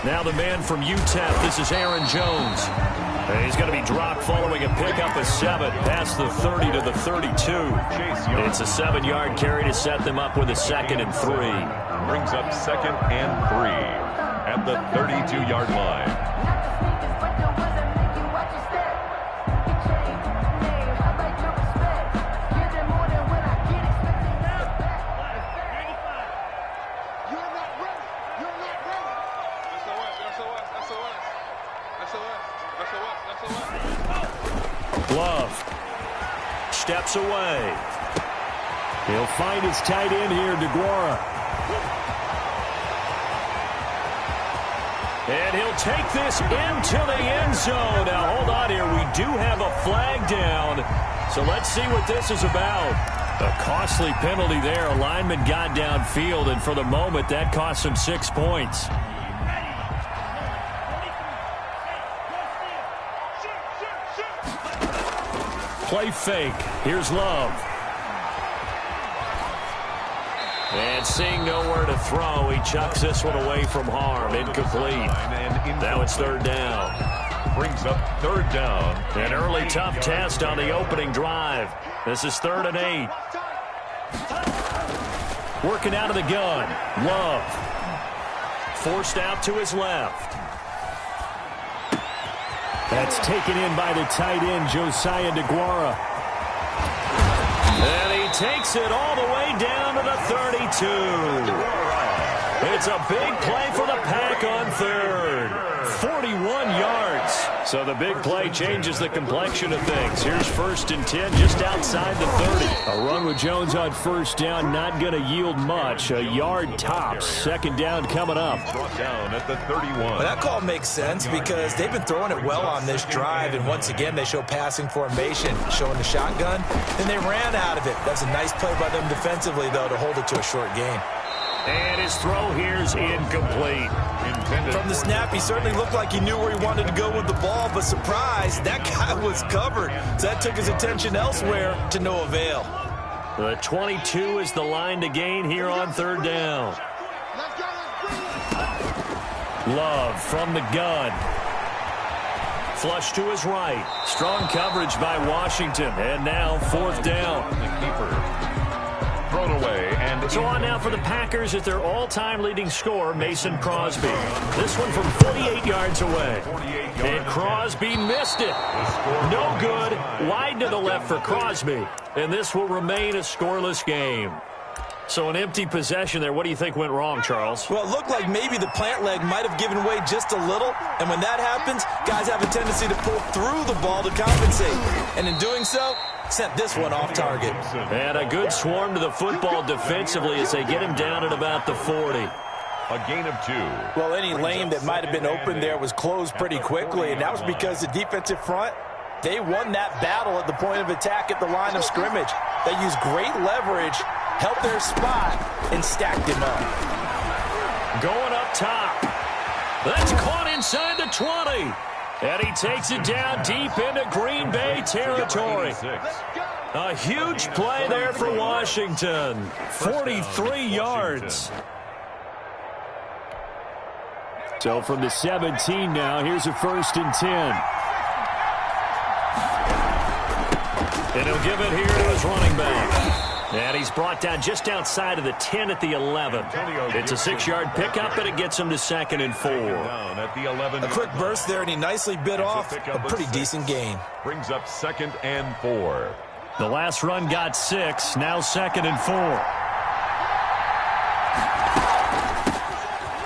Now the man from UTEP, this is Aaron Jones. He's going to be dropped following a pickup of 7, past the 30 to the 32. It's a 7-yard carry to set them up with a 2nd and 3. Brings up 2nd and 3 at the 32-yard line. Steps away. He'll find his tight end here, DeGuara. And he'll take this into the end zone. Now, hold on here. We do have a flag down. So let's see what this is about. A costly penalty there. A lineman got downfield, and for the moment, that cost him 6 points. Play fake. Here's Love. And seeing nowhere to throw, he chucks this one away from harm. Incomplete. Now it's 3rd down. Brings up 3rd down. An early tough test on the opening drive. This is 3rd and 8. Working out of the gun. Love. Forced out to his left. That's taken in by the tight end, Josiah DeGuara. And he takes it all the way down to the 32. It's a big play for the Pack on 3rd. 41 yards. So the big play changes the complexion of things. Here's 1st and 10 just outside the 30. A run with Jones on 1st down, not going to yield much. A yard tops. 2nd down coming up. Brought down at the 31. Well, that call makes sense because they've been throwing it well on this drive, and once again they show passing formation, showing the shotgun, and they ran out of it. That's a nice play by them defensively, though, to hold it to a short gain. And his throw here's incomplete. From the snap, he certainly looked like he knew where he wanted to go with the ball, but surprise, that guy was covered. So that took his attention elsewhere to no avail. The 22 is the line to gain here on 3rd down. Love from the gun. Flush to his right. Strong coverage by Washington. And now 4th down. The keeper. Thrown away. And so on now for the Packers at their all-time leading scorer, Mason Crosby. This one from 48 yards away. And Crosby missed it. No good. Wide to the left for Crosby. And this will remain a scoreless game. So an empty possession there. What do you think went wrong, Charles? Well, it looked like maybe the plant leg might have given way just a little. And when that happens, guys have a tendency to pull through the ball to compensate. And in doing so, sent this one off target. And a good swarm to the football defensively as they get him down at about the 40. A gain of 2. Well, any lane that might have been open there was closed pretty quickly, and that was because the defensive front, they won that battle at the point of attack at the line of scrimmage. They used great leverage, held their spot, and stacked him up. Going up top. That's caught inside the 20. And he takes it down deep into Green Bay territory. A huge play there for Washington. 43 yards. So from the 17 now, here's a 1st and 10. And he'll give it here to his running back. And he's brought down just outside of the 10 at the 11. It's a 6-yard pickup, and it gets him to 2nd and 4. A quick burst there, and he nicely bit off a pretty decent gain. Brings up 2nd and 4. The last run got 6, now 2nd and 4.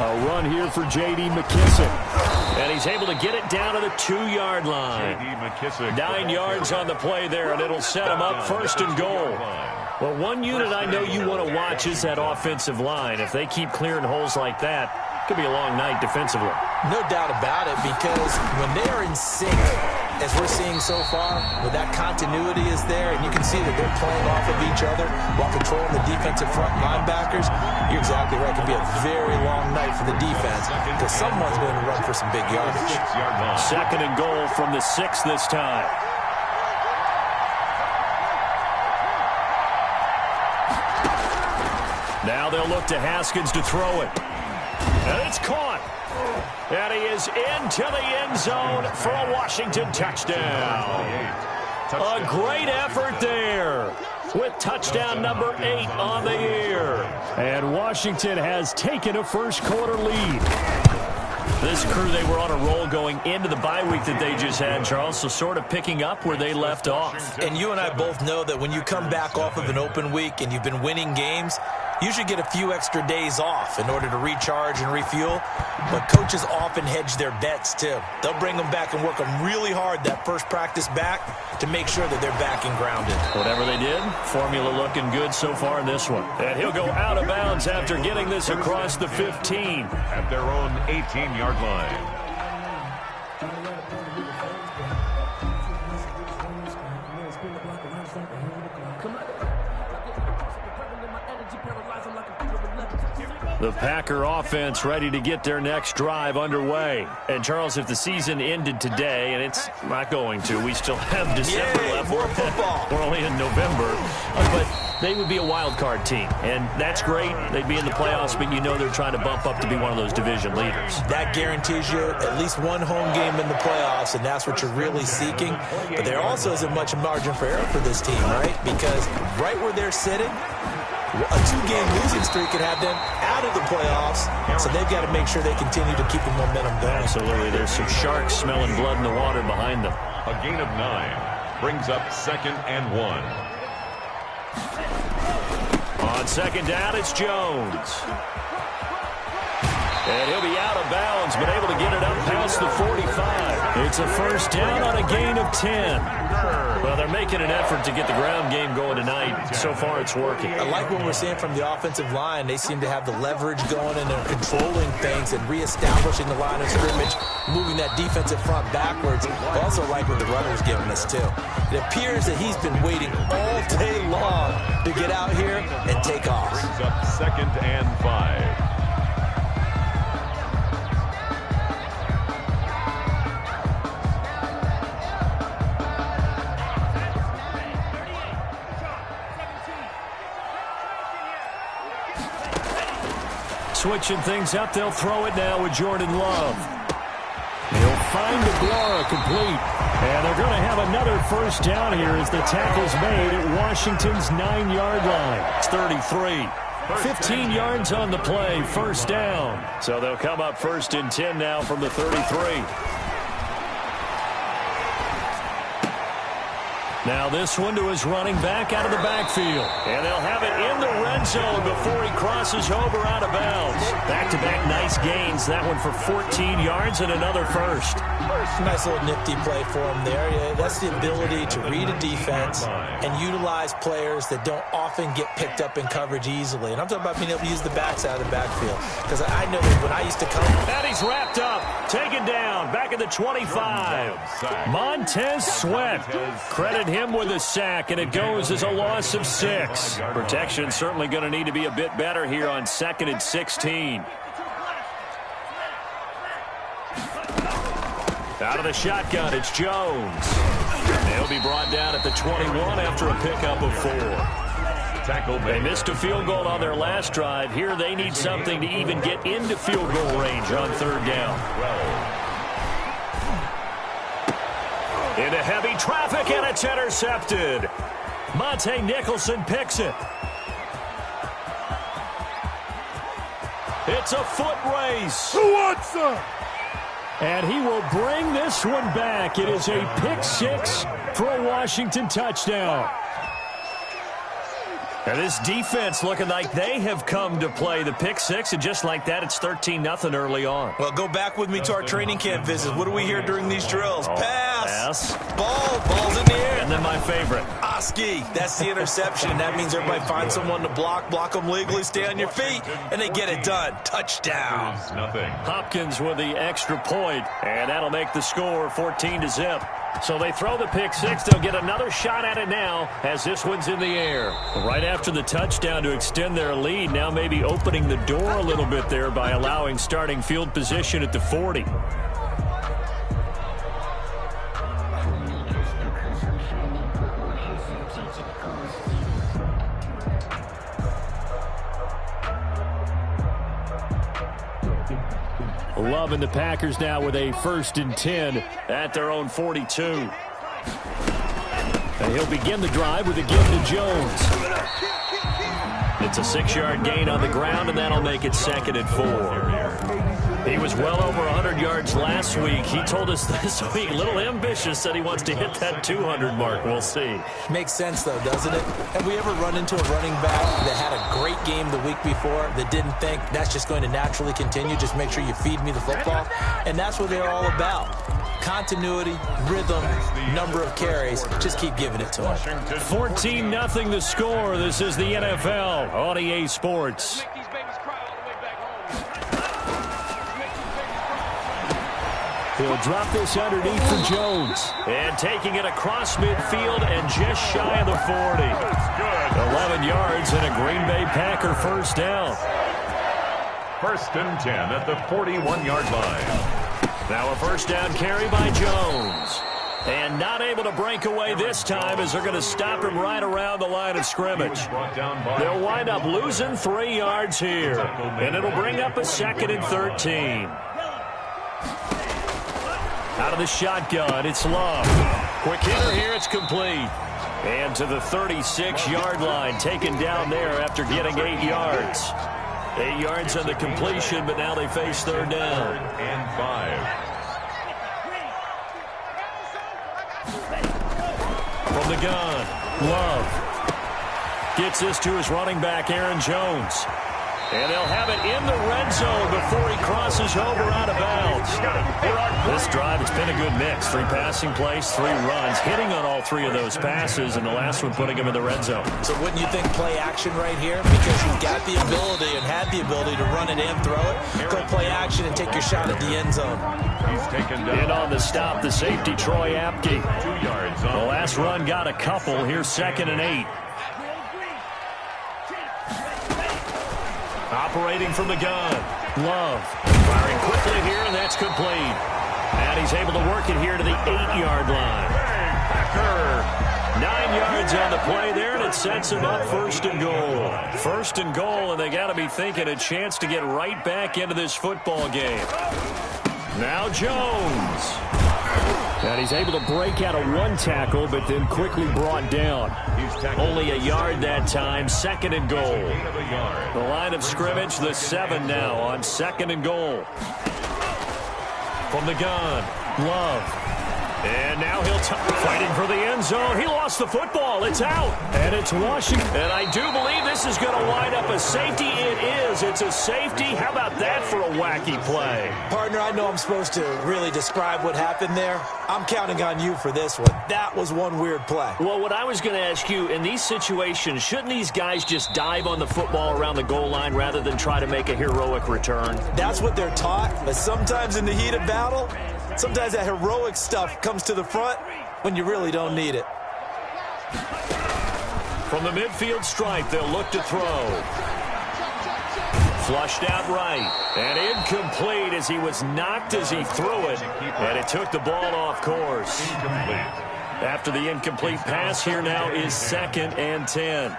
A run here for J.D. McKissick. And he's able to get it down to the 2-yard line. 9 yards on the play there, and it'll set him up 1st and goal. Well, one unit I know you want to watch is that offensive line. If they keep clearing holes like that, it could be a long night defensively. No doubt about it, because when they are in sync, as we're seeing so far, where that continuity is there, and you can see that they're playing off of each other while controlling the defensive front linebackers, you're exactly right. It can be a very long night for the defense because someone's going to run for some big yardage. 2nd and goal from the 6 this time. Now they'll look to Haskins to throw it. And it's caught. And he is into the end zone for a Washington touchdown. A great effort there with touchdown number 8 on the year. And Washington has taken a first-quarter lead. This crew, they were on a roll going into the bye week that they just had, Charles, so sort of picking up where they left off. And you and I both know that when you come back off of an open week and you've been winning games, you should get a few extra days off in order to recharge and refuel. But coaches often hedge their bets, too. They'll bring them back and work them really hard that first practice back to make sure that they're back and grounded. Whatever they did, formula looking good so far in this one. And he'll go out of bounds after getting this across the 15. At their own 18-yard line. The Packer offense ready to get their next drive underway. And, Charles, if the season ended today, and it's not going to, we still have December left. More football. We're only in November. But they would be a wild card team, and that's great. They'd be in the playoffs, but you know they're trying to bump up to be one of those division leaders. That guarantees you at least one home game in the playoffs, and that's what you're really seeking. But there also isn't much margin for error for this team, right? Because right where they're sitting, a 2-game losing streak could have them out of the playoffs, so they've got to make sure they continue to keep the momentum going. Absolutely. There's some sharks smelling blood in the water behind them. A gain of 9 brings up 2nd and 1. On second down, it's Jones. And he'll be out of bounds, but able to get it up past the 45. It's a first down on a gain of 10. Well, they're making an effort to get the ground game going tonight. So far, it's working. I like what we're seeing from the offensive line. They seem to have the leverage going, and they're controlling things and reestablishing the line of scrimmage, moving that defensive front backwards. I also like what the runner's giving us, too. It appears that he's been waiting all day long to get out here and take off. Brings up 2nd and 5. Switching things up, they'll throw it now with Jordan Love. He'll find Aguara complete. And they're going to have another first down here as the tackle's made at Washington's 9-yard line. It's 33. 15 yards on the play, first down. So they'll come up 1st and 10 now from the 33. Now this one to his running back out of the backfield. And they'll have it in the red zone before he crosses over out of bounds. Back-to-back nice gains. That one for 14 yards and another first. Nice little nifty play for him there. Yeah, that's the ability to read a defense and utilize players that don't often get picked up in coverage easily. And I'm talking about being able to use the backs out of the backfield. Because I know that when I used to come... And he's wrapped up. Taken down. Back at the 25. Montez Sweat. Credit him with a sack, and it goes as a loss of 6. Protection certainly going to need to be a bit better here on 2nd and 16. Out of the shotgun, it's Jones. He'll be brought down at the 21 after a pickup of 4. They missed a field goal on their last drive. Here they need something to even get into field goal range on 3rd down. Into heavy traffic, and it's intercepted. Monte Nicholson picks it. It's a foot race. Who wants some? And he will bring this one back. It is a pick 6 for a Washington touchdown. And this defense looking like they have come to play the pick 6, and just like that, it's 13-0 early on. Well, go back with me to our training camp visits. What do we hear during these drills? Pass. Ball's in the air. And then my favorite. Oski. That's the interception. That means everybody finds someone to block them legally, stay on your feet, and they get it done. Touchdown. Nothing. Hopkins with the extra point, and that'll make the score 14-0. So they throw the pick 6. They'll get another shot at it now as this one's in the air. Right after the touchdown to extend their lead, now maybe opening the door a little bit there by allowing starting field position at the 40. Loving the Packers now with a 1st and 10 at their own 42. And he'll begin the drive with a give to Jones. It's a 6-yard gain on the ground, and that'll make it 2nd and 4. He was well over 100 yards last week. He told us this week, a little ambitious, that he wants to hit that 200 mark. We'll see. Makes sense, though, doesn't it? Have we ever run into a running back that had a great game the week before that didn't think that's just going to naturally continue? Just make sure you feed me the football. And that's what they're all about. Continuity, rhythm, number of carries. Just keep giving it to him. 14-0 the score. This is the NFL on EA Sports. He'll drop this underneath for Jones. And taking it across midfield and just shy of the 40. 11 yards and a Green Bay Packer 1st down. 1st and 10 at the 41-yard line. Now a 1st down carry by Jones. And not able to break away this time as they're going to stop him right around the line of scrimmage. They'll wind up losing 3 yards here. And it'll bring up a 2nd and 13. Out of the shotgun, it's Love. Quick hitter here, it's complete. And to the 36-yard line, taken down there after getting 8 yards. 8 yards on the completion, but now they face 3rd down. 3rd and 5. From the gun, Love gets this to his running back, Aaron Jones. And they'll have it in the red zone before he crosses over out of bounds. This drive, it's been a good mix. 3 passing plays, 3 runs, hitting on all 3 of those passes, and the last one putting him in the red zone. So wouldn't you think play action right here? Because you've got the ability and had the ability to run it and throw it. Go play action and take your shot at the end zone. He's taken down. In on the stop, the safety, Troy Apke. 2 yards. The last run got a couple. Here's 2nd and 8. Operating from the gun, Love firing quickly here, and that's complete. And he's able to work it here to the 8-yard line. 9 yards on the play there, and it sets him up 1st and goal. 1st and goal, and they got to be thinking a chance to get right back into this football game. Now Jones. And he's able to break out of 1 tackle, but then quickly brought down. Only a yard that time, 2nd and goal. The line of scrimmage, the 7 now on 2nd and goal. From the gun, Love. And now he'll fighting for the end zone. He lost the football. It's out. And it's Washington. And I do believe this is going to wind up a safety. It is. It's a safety. How about that for a wacky play? Partner, I know I'm supposed to really describe what happened there. I'm counting on you for this one. That was one weird play. Well, what I was going to ask you, in these situations, shouldn't these guys just dive on the football around the goal line rather than try to make a heroic return? That's what they're taught, but sometimes in the heat of battle, sometimes that heroic stuff comes to the front when you really don't need it. From the midfield stripe, they'll look to throw. Flushed out right. And incomplete as he was knocked as he threw it. And it took the ball off course. After the incomplete pass, here now is 2nd and 10.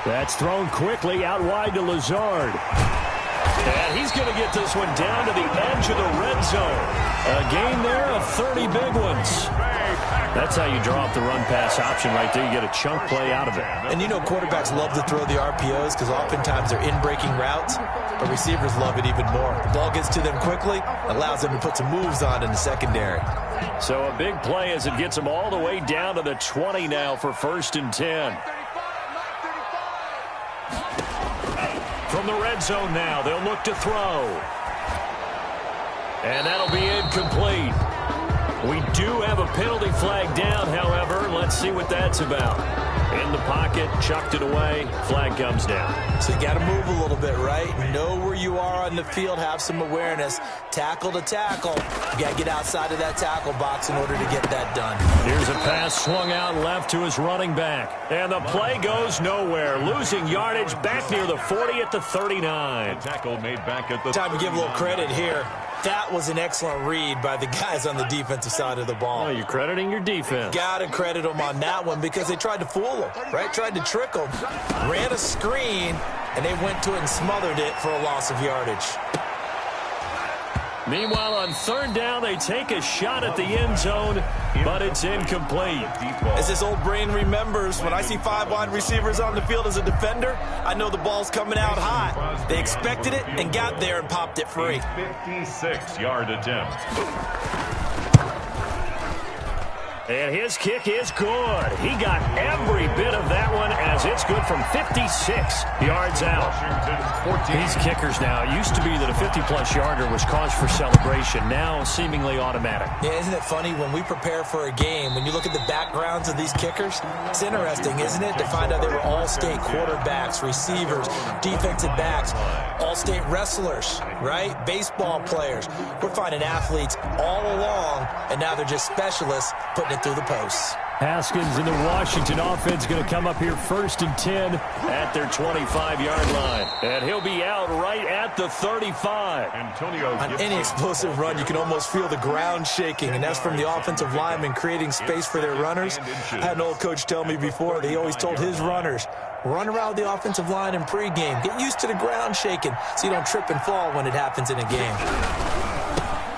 That's thrown quickly out wide to Lazard. And he's going to get this one down to the edge of the red zone. A gain there of 30 big ones. That's how you draw up the run-pass option right there. You get a chunk play out of it. And you know quarterbacks love to throw the RPOs because oftentimes they're in-breaking routes, but receivers love it even more. The ball gets to them quickly, allows them to put some moves on in the secondary. So a big play as it gets them all the way down to the 20 now for 1st and 10. From the red zone now, they'll look to throw. And that'll be incomplete. We do have a penalty flag down, however. Let's see what that's about. In the pocket, chucked it away, flag comes down. So you got to move a little bit, right? Know where you are on the field, have some awareness. Tackle to tackle. You got to get outside of that tackle box in order to get that done. Here's a pass swung out left to his running back. And the play goes nowhere. Losing yardage back near the 40 at the 39. Tackle made back at the Time to give a little credit here. That was an excellent read by the guys on the defensive side of the ball. Well, you're crediting your defense. Got to credit them on that one because they tried to fool him, right? Tried to trick him. Ran a screen, and they went to it and smothered it for a loss of yardage. Meanwhile, on third down, they take a shot at the end zone, but it's incomplete. As this old brain remembers, when I see 5 wide receivers on the field as a defender, I know the ball's coming out hot. They expected it and got there and popped it free. 56-yard attempt. And his kick is good. He got every bit of that one as it's good from 56 yards out. These kickers now, it used to be that a 50-plus yarder was cause for celebration. Now seemingly automatic. Yeah, isn't it funny when we prepare for a game, when you look at the backgrounds of these kickers, it's interesting, isn't it, to find out they were all-state quarterbacks, receivers, defensive backs, all-state wrestlers, right? Baseball players. We're finding athletes all along, and now they're just specialists putting it through the posts. Haskins in the Washington offense going to come up here 1st and 10 at their 25-yard line. And he'll be out right at the 35. On any explosive run, you can almost feel the ground shaking, and that's from the offensive linemen creating space for their runners. I had an old coach tell me before, he always told his runners, run around the offensive line in pregame. Get used to the ground shaking so you don't trip and fall when it happens in a game.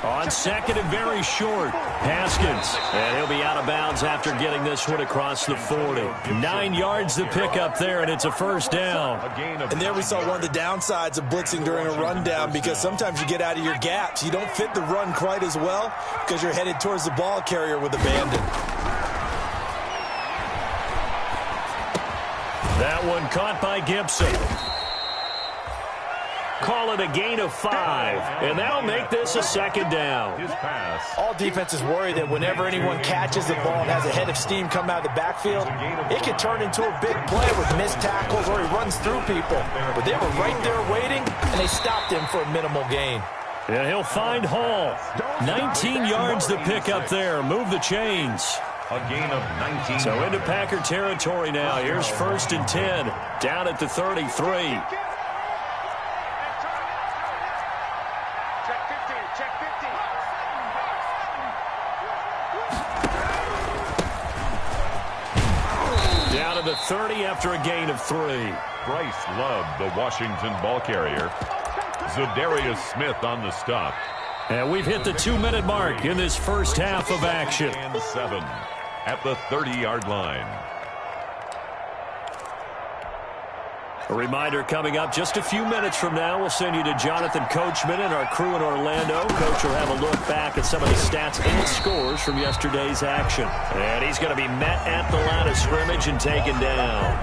On second and very short, Haskins. And he'll be out of bounds after getting this one across the 40. 9 yards to pick up there, and it's a first down. And there we saw one of the downsides of blitzing during a rundown, because sometimes you get out of your gaps. You don't fit the run quite as well because you're headed towards the ball carrier with abandon. That one caught by Gibson. Call it a gain of 5, and that'll make this a second down. All defenses worry that whenever anyone catches the ball and has a head of steam come out of the backfield, it can turn into a big play with missed tackles or he runs through people. But they were right there waiting, and they stopped him for a minimal gain. And he'll find Hall. 19 yards to pick up there. Move the chains. A gain of 19. So into Packer territory now. Here's 1st and 10, down at the 33. The 30 after a gain of 3. Bryce Love, the Washington ball carrier. Zadarius Smith on the stop. And we've hit the 2-minute mark in this first half of action. And 7 at the 30-yard line. A reminder coming up just a few minutes from now. We'll send you to Jonathan Coachman and our crew in Orlando. Coach will have a look back at some of the stats and scores from yesterday's action. And he's going to be met at the line of scrimmage and taken down.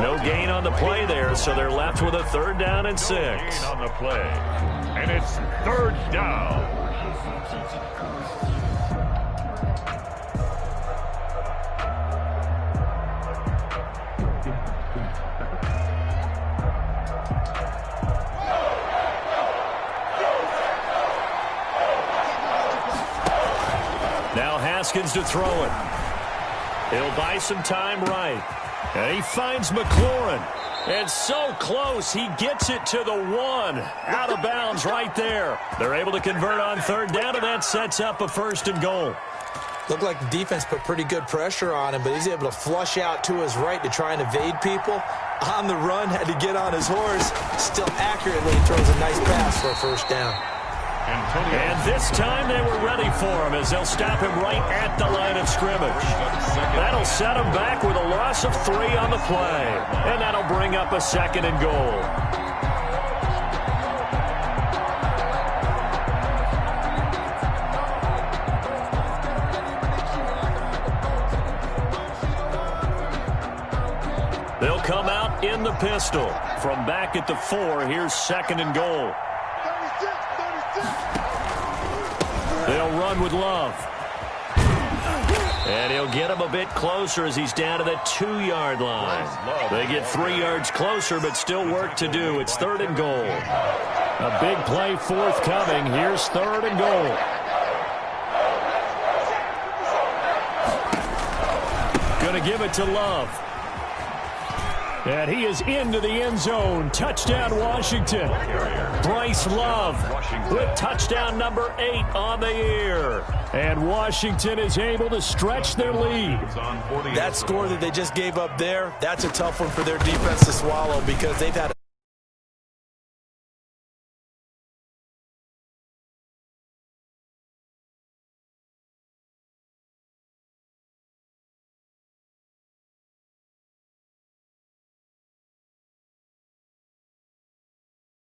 No gain on the play there, so they're left with a 3rd down and 6. Gain on the play. And it's 3rd down. Haskins to throw it. He'll buy some time right. And he finds McLaurin. And so close, he gets it to the 1. Out of bounds right there. They're able to convert on 3rd down, and that sets up a 1st and goal. Looked like the defense put pretty good pressure on him, but he's able to flush out to his right to try and evade people. On the run, had to get on his horse. Still accurately throws a nice pass for a 1st down. And this time they were ready for him as they'll stop him right at the line of scrimmage. That'll set him back with a loss of 3 on the play. And that'll bring up a 2nd and goal. They'll come out in the pistol. From back at the 4, here's 2nd and goal. They'll run with Love. And he'll get him a bit closer as he's down to the 2-yard line. They get 3 yards closer, but still work to do. It's 3rd and goal. A big play forthcoming. Here's 3rd and goal. Going to give it to Love. And he is into the end zone. Touchdown, Washington. Bryce Love with touchdown number 8 on the year. And Washington is able to stretch their lead. That score that they just gave up there, that's a tough one for their defense to swallow because they've had